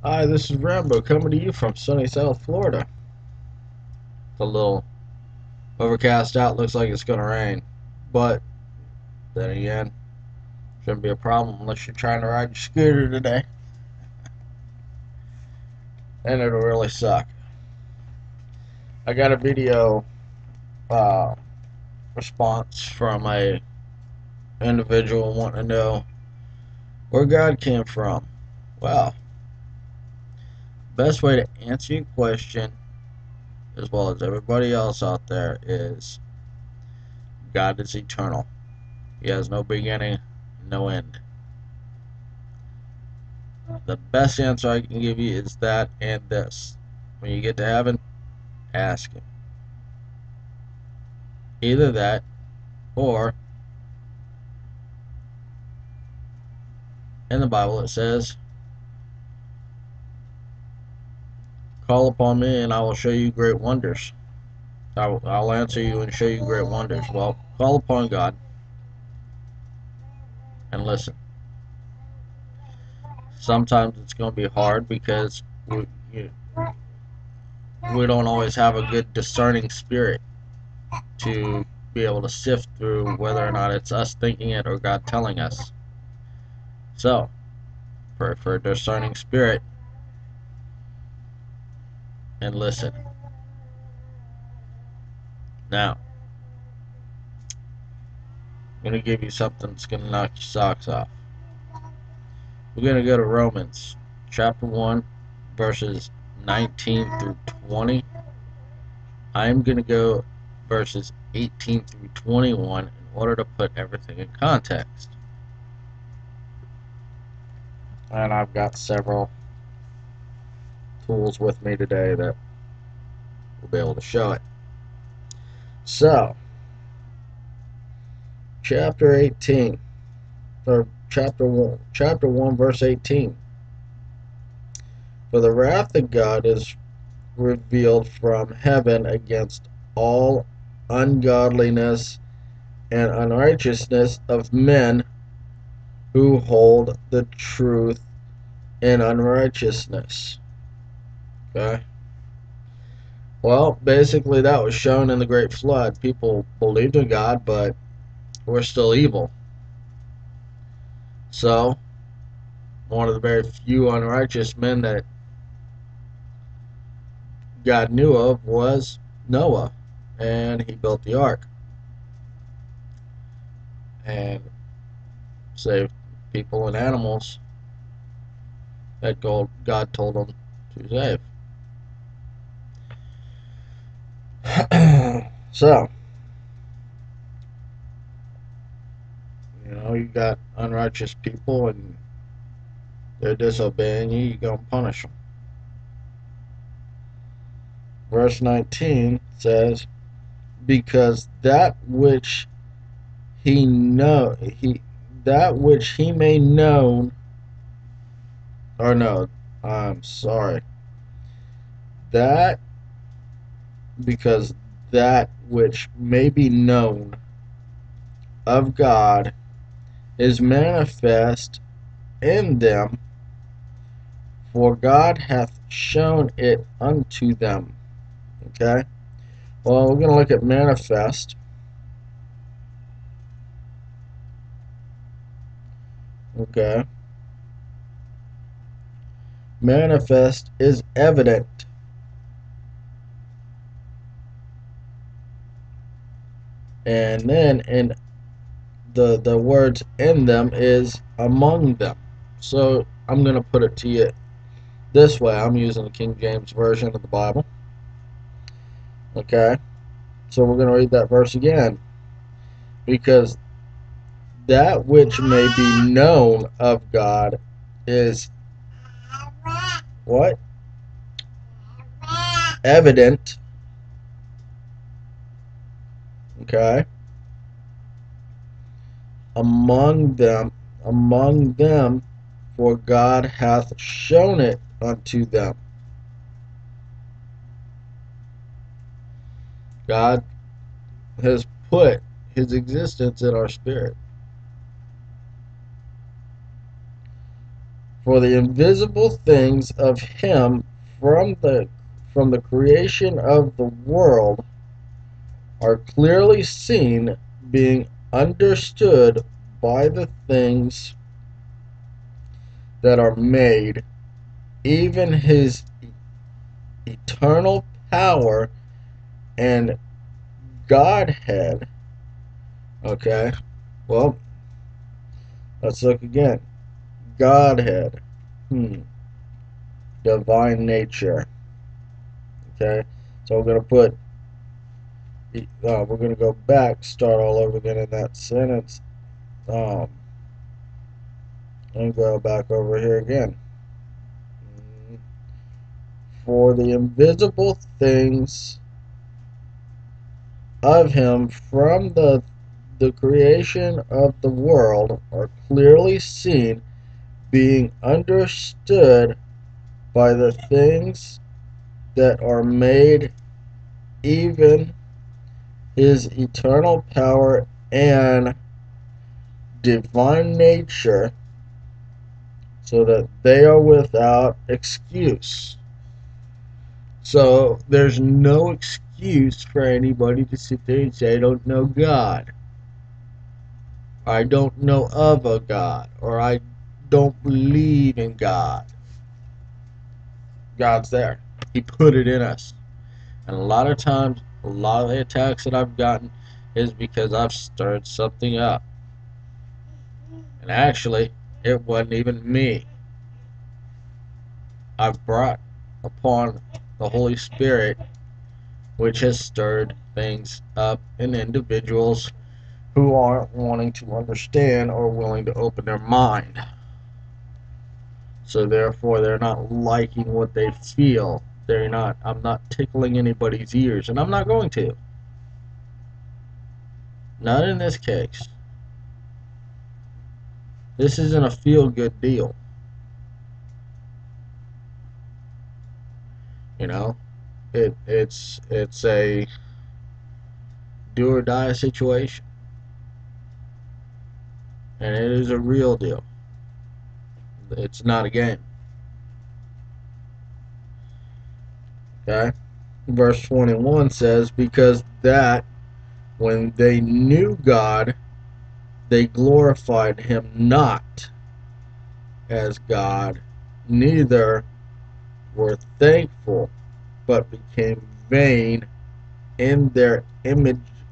Hi, this is Rambo coming to you from sunny South Florida. It's a little overcast out, looks like it's going to rain. But then again, shouldn't be a problem unless you're trying to ride your scooter today. And it'll really suck. I got a video uh, response from a individual wanting to know where God came from. Well, best way to answer your question, as well as everybody else out there, is God is eternal. He has no beginning, no end. The best answer I can give you is that and this. When you get to heaven, ask Him. Either that, or in the Bible it says, call upon me and I will show you great wonders. I'll answer you and show you great wonders. Well, call upon God and listen. Sometimes it's going to be hard because we don't always have a good discerning spirit to be able to sift through whether or not it's us thinking it or God telling us. So, for a discerning spirit, and listen. Now, I'm going to give you something that's going to knock your socks off. We're going to go to Romans chapter 1, verses 19 through 20. I'm going to go verses 18 through 21 in order to put everything in context. And I've got several tools with me today that will be able to show it. So, chapter 18, or chapter 1, verse 18. For the wrath of God is revealed from heaven against all ungodliness and unrighteousness of men who hold the truth in unrighteousness. Okay? Well, basically that was shown in the Great Flood. People believed in God, but were still evil. So, one of the very few unrighteous men that God knew of was Noah, and he built the ark and saved people and animals that God told him to save. So, you got unrighteous people and they're disobeying you, you're going to punish them. Verse 19 says, because that which he may known, or no, I'm sorry, that because that which may be known of God is manifest in them, for God hath shown it unto them. Okay? Well, we're going to look at manifest. Okay? Manifest is evident. And then in the words in them is among them. So I'm going to put it to you this way. I'm using the King James Version of the Bible. Okay? So we're going to read that verse again. Because that which may be known of God is what? Evident. Okay? Among them, for God hath shown it unto them. God has put his existence in our spirit. For the invisible things of him from the creation of the world are clearly seen, being understood by the things that are made, even his eternal power and Godhead. Okay, well, let's look again. Godhead, divine nature. Okay, so we're going to put, we're going to go back, start all over again in that sentence, and go back over here again. For the invisible things of him from the creation of the world are clearly seen, being understood by the things that are made, even his eternal power and divine nature, so that they are without excuse. So there's no excuse for anybody to sit there and say, I don't know God. I don't know of a God, or I don't believe in God. God's there. He put it in us. And a lot of times, a lot of the attacks that I've gotten is because I've stirred something up. And actually, it wasn't even me. I've brought upon the Holy Spirit, which has stirred things up in individuals who aren't wanting to understand or willing to open their mind. So therefore, they're not liking what they feel. I'm not tickling anybody's ears, and I'm not going to. Not in this case. This isn't a feel-good deal. You know, it's a do or die situation, and it is a real deal. It's not a game. Okay? Verse 21 says, because that when they knew God, they glorified him not as God, neither were thankful, but became vain in their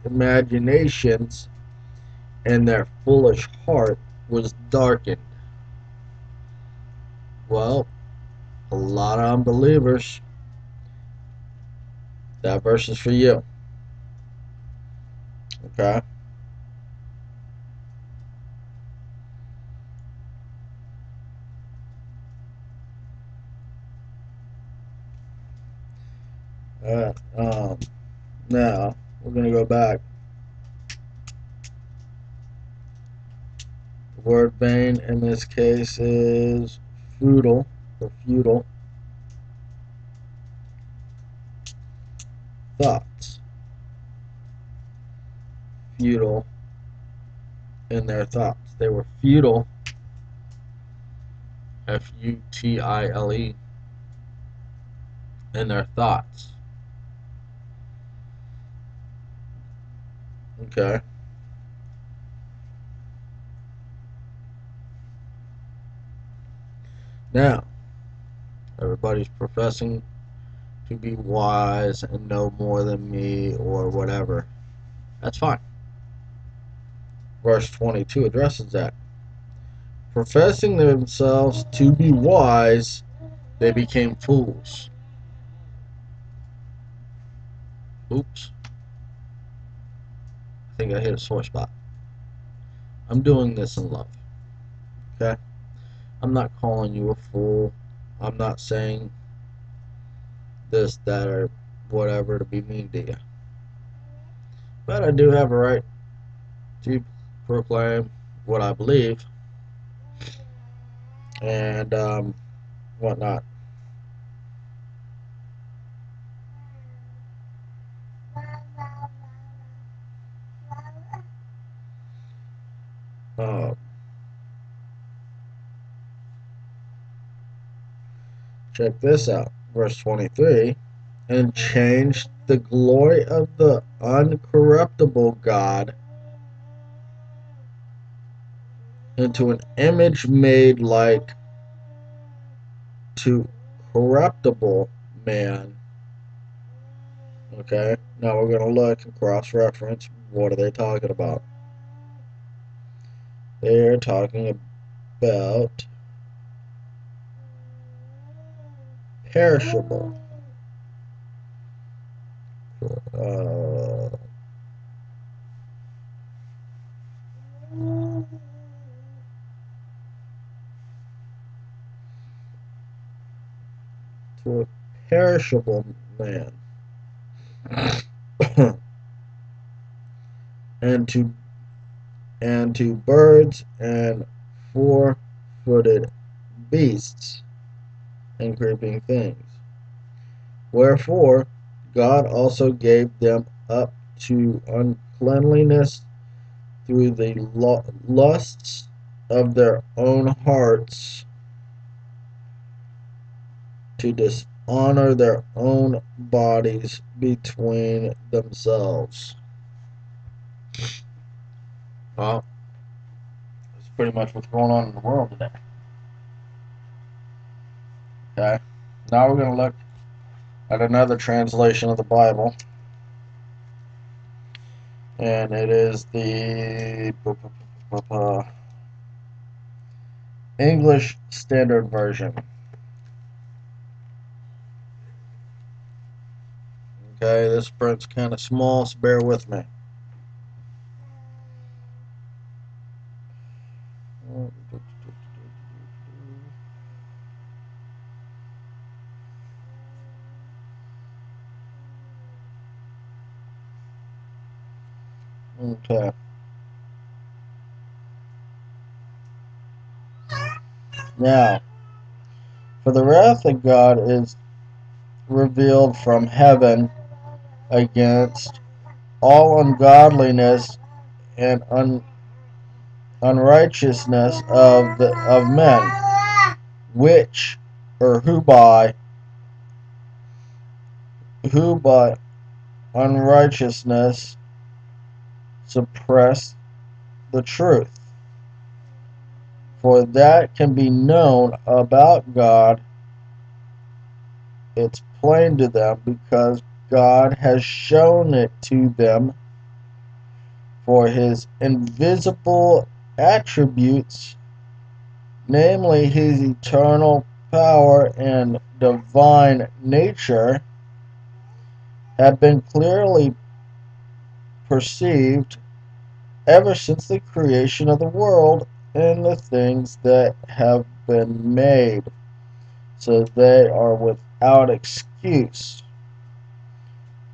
imaginations, and their foolish heart was darkened. Well, a lot of unbelievers, that verse is for you. Okay? Uh, um, Now, we're going to go back. The word vain in this case is futile, or futile thoughts. Futile in their thoughts. They were futile, Futile, in their thoughts. Okay? Now, everybody's professing to be wise and know more than me or whatever. That's fine. Verse 22 addresses that. Professing themselves to be wise, they became fools. Oops. I think I hit a sore spot. I'm doing this in love. Okay? I'm not calling you a fool. I'm not saying this, that, or whatever to be mean to you. But I do have a right to proclaim what I believe and whatnot. Uh, Check this out. Verse 23. And changed the glory of the uncorruptible God into an image made like to corruptible man. Okay, now we're going to look and cross-reference. What are they talking about? They're talking about perishable. To a perishable man. and to birds and four-footed beasts and creeping things. Wherefore God also gave them up to uncleanliness through the lusts of their own hearts, to dishonor their own bodies between themselves. Well, that's pretty much what's going on in the world today. Okay, now we're going to look at another translation of the Bible, and it is the English Standard Version. Okay, this print's kind of small, so bear with me. Okay. Now, for the wrath of God is revealed from heaven against all ungodliness and unrighteousness of men, which or who by unrighteousness suppress the truth. For that can be known about God, it's plain to them, because God has shown it to them. For his invisible attributes, namely his eternal power and divine nature, have been clearly perceived ever since the creation of the world and the things that have been made, so they are without excuse.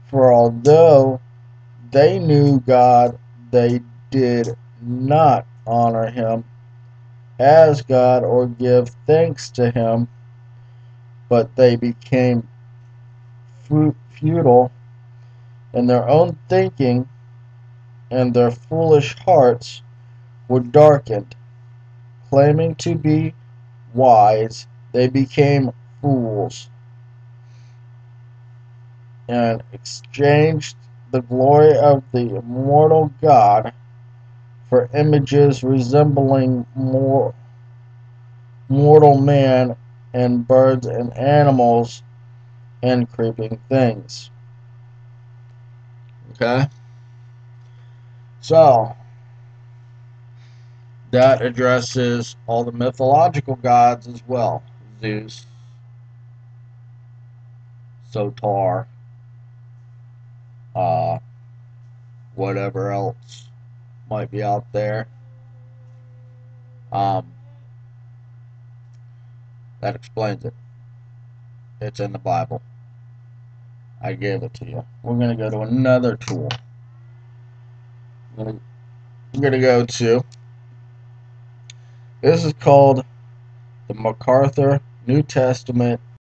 For although they knew God, they did not honor him as God or give thanks to him, but they became futile in their own thinking, and their foolish hearts were darkened. Claiming to be wise, they became fools, and exchanged the glory of the immortal God for images resembling mortal man and birds and animals and creeping things. Okay? So, that addresses all the mythological gods as well. Zeus, Sotar, whatever else might be out there. That explains it. It's in the Bible. I gave it to you. We're going to go to another tool. We're going to go to, this is called the MacArthur New Testament